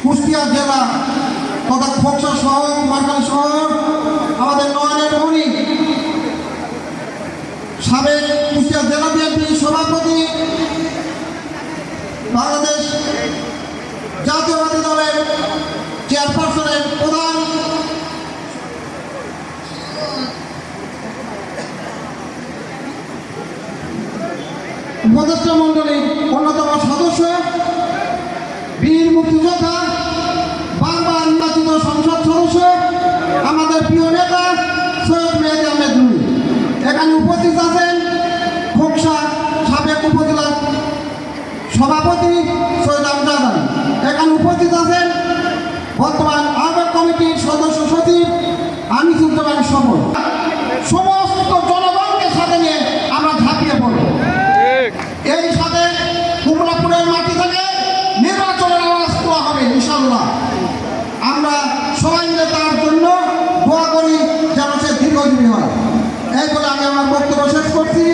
কুষ্টিয়া জেলা তথা খোকসা শহর কুমারখালী শহর আমাদের নয়নের মণি সাবেক কুষ্টিয়া জেলা বিএনপির সভাপতি, বাংলাদেশ জাতীয়বাদী দলের চেয়ারপারসনের প্রধান, উপদেষ্টা মন্ডলীর অন্যতম সদস্য, বীর মুক্তিযোদ্ধা, বারবার নির্বাচিত সংসদ সদস্য, আমাদের প্রিয় নেতা সৈয়দ মেহেদী আহমেদ রুমি। এখানে উপস্থিত আছেন খোকসা সাবেক উপজেলার সভাপতি সৈয়দ আমজাদ আলী। এখানে উপস্থিত আছেন বর্তমান আহ্বায়ক কমিটির সদস্য সচিব আনিসুজ্জামান সফল। সমস্ত জনগণকে সাথে নিয়ে আমরা ঝাঁপিয়ে পড়ব। এই সাথে কুমড়াপুরের মাটি থেকে নির্বাচনের আওয়াজ দেওয়া হবে ইনশাল্লাহ। আমরা সবাই মিলে তার জন্য দোয়া করি যেন সে দীর্ঘজীবী হয়। এই বলে আমি আমার বক্তব্য শেষ করছি।